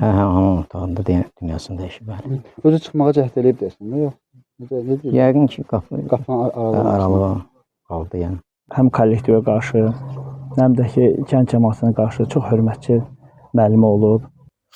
Hamam otağında dünyasını dəyişib. Bəli. Özü çıxmağa cəhd eləyib desin, yox? Necə? Yəqin ki, Qapının aralığı qaldı yəni. Həm kollektivə qarşı, həm də ki, kənd cəmiyyətinə qarşı çox hörmətli müəllim olub.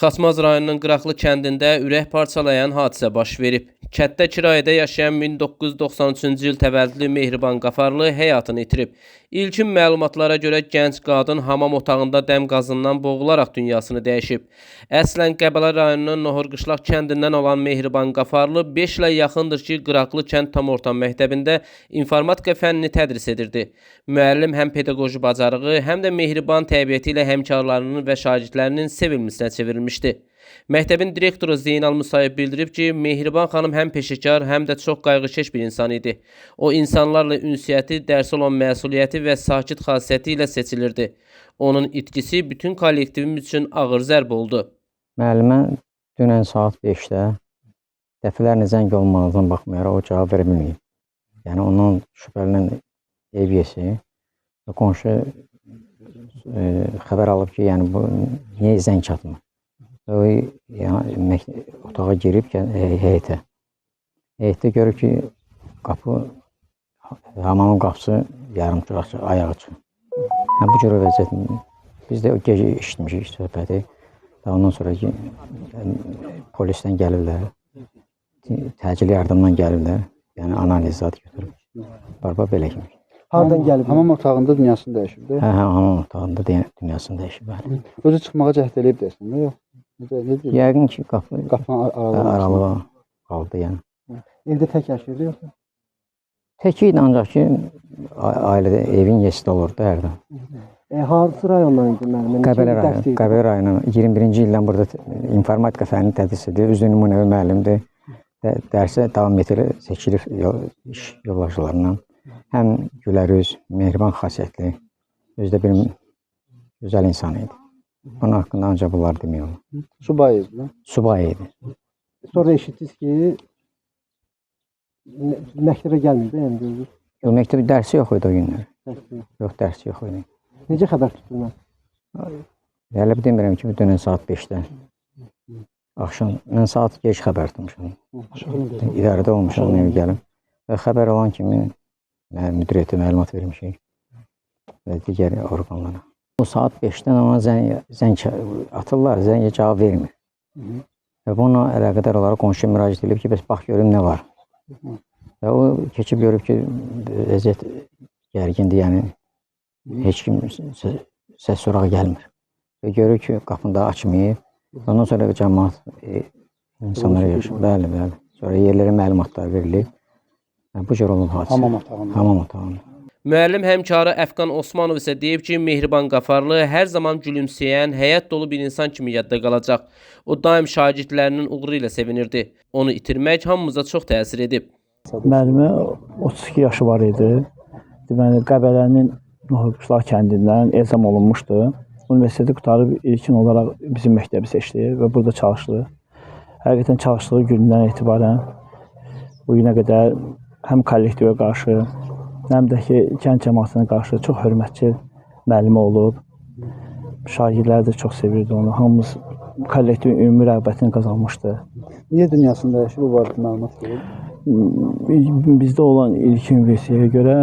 Xaçmaz rayonunun Qıraqlı kəndində ürək parçalayan hadisə baş verib. Kənddə kirayədə yaşayan 1993-cü il təvəllüdlü Mehriban Qafarlı həyatını itirib. İlkin məlumatlara görə gənc qadın hamam otağında dəm qazından boğularaq dünyasını dəyişib. Əslən Qəbələ rayonunun Nohurqışlaq kəndindən olan Mehriban Qafarlı 5 ilə yaxındır ki, Qıraqlı kənd tam orta məktəbində informatika fənnini tədris edirdi. Müəllim həm pedaqoji bacarığı, həm də Mehriban təbiəti ilə həmkarlarının və şagirdlərinin sevilməsinə çevrilmişdi. Məktəbin direktoru Zeynal Musayev bildirib ki, Mehriban xanım həm peşəkar, həm də çox qayğıkeş bir insan idi. O, insanlarla ünsiyyəti, dərsə olan məsuliyyəti və sakit xasiyyəti ilə seçilirdi. Onun itkisi bütün kollektivimiz üçün ağır zərb oldu. Müəllimə dünən saat 5-də dəfələrlə zəng olmağından baxmayaraq o cavab verə bilməyib. Yəni, ondan şübhələnən ev yesi, qonşu xəbər alıb ki, yəni bu niyə zəng çatmır? O, yəni, otağa girib heyətə. Heyətdə görür ki, hamamın qapısı yarımçıq ayağı çıxır. Bu cür vəziyyət, biz də o gecə eşitmişik söhbəti. Ondan sonra ki, polisdən gəlirlər, təcili yardımdan gəlirlər, yəni analiz zat götürüb. Barba belə kimi. Hardan gəlib? Hamam otağında dünyasını dəyişib, deyil? Hamam otağında dünyasını dəyişib. Özü çıxmağa cəhd eləyib desin, yox? Yəqin ki, qapının aralığı qaldı yəni. Evdə tək yaşayırdı, yoxsa? Tək idi, ancaq ki, ailədə evin yesi də olurdu hərdən. Hansı rayondan idi müəllim? Qəbələ rayonu 21-ci ildən burada informatika fənnini tədris edir, üzrə nümunəvi müəllimdir. Dərsə davam etdirir, seçilir iş yoldaşlarından. Həm gülərüz, mehriban xasiyyətli, özdə bir gözəl insan idi. Bunun haqqında ancaq bunlar demək olur. Subay idi. Subay idi. Sonra eşitdiniz ki, məktəbə gəlməyib, yəni görürüz. Yox, məktəbə dərsi yox idi o günlər. Yox, dərsi yox idi. Necə xəbər tutdunuz? Hələ demirəm ki, dünən saat 5-də. Axşam, mən saat gec xəbər tutmuşum. İdarədə olmuşam, evə gəlib. Və xəbər olan kimi müdiriyyətə məlumat vermişik və digər orqanlara. O saat 5-dən ona zəng atırlar, zəngə cavab vermir. Və bununla əlaqədar olaraq qonşuya müraciət edib ki, bəs bax görüm nə var. Və o keçib görüb ki, vəziyyət gərgindir, yəni heç kim səs sorağı gəlmir. Və görür ki, qapını da açmayıb. Ondan sonra cəmaat insanlara yaşayır. Bəli, bəli. Sonra yerlərə məlumatlar verilib. Bu cür olub hadisə. Hamam otağında. Müəllim həmkarı Əfqan Osmanov isə deyib ki, Mehriban Qafarlı hər zaman gülümsəyən, həyat dolu bir insan kimi yadda qalacaq. O daim şagirdlərinin uğuru ilə sevinirdi. Onu itirmək hamımıza çox təsir edib. Müəllimə 32 yaşı var idi. Deməli, Qəbələnin Nohurqışlaq kəndindən elzam olunmuşdu. Universiteti qutarıb ilkin olaraq bizim məktəbi seçdi və burada çalışdı. Həqiqətən çalışdığı gündən etibarən bu günə qədər həm kollektivə qarşı, həm də ki, kənd cəmiyyətinə qarşı çox hörmətli müəllim olub. Şagirdləri də çox sevirdi onu. Hamımız kollektivin ümumi rəğbətini qazanmışdı. Niyə dünyasını dəyişib, bu barədə məlumat verir? Bizdə olan ilkin versiyaya görə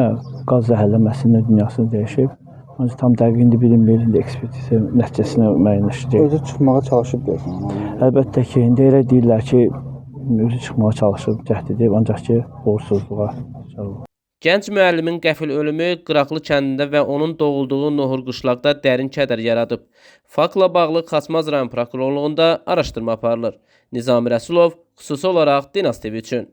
qaz zəhərlənməsində dünyasını dəyişib. Ancaq tam dəqiq bilinmir, ekspertiza nəticəsini müəyyənləşdirəcək. Özü çıxmağa çalışıb deyəsən. Əlbəttə ki, indi elə deyirlər ki, özü çıxmağa çalışıb, cəhd edib, ancaq ki, uğursuzluğa çağırılıb. Gənc müəllimin qəfil ölümü Qıraqlı kəndində və onun doğulduğu Nohurqışlaqda dərin kədər yaradıb. Faktla bağlı Xaçmaz rayon prokurorluğunda araşdırma aparılır. Nizami Rəsulov, xüsusi olaraq Dinas TV üçün.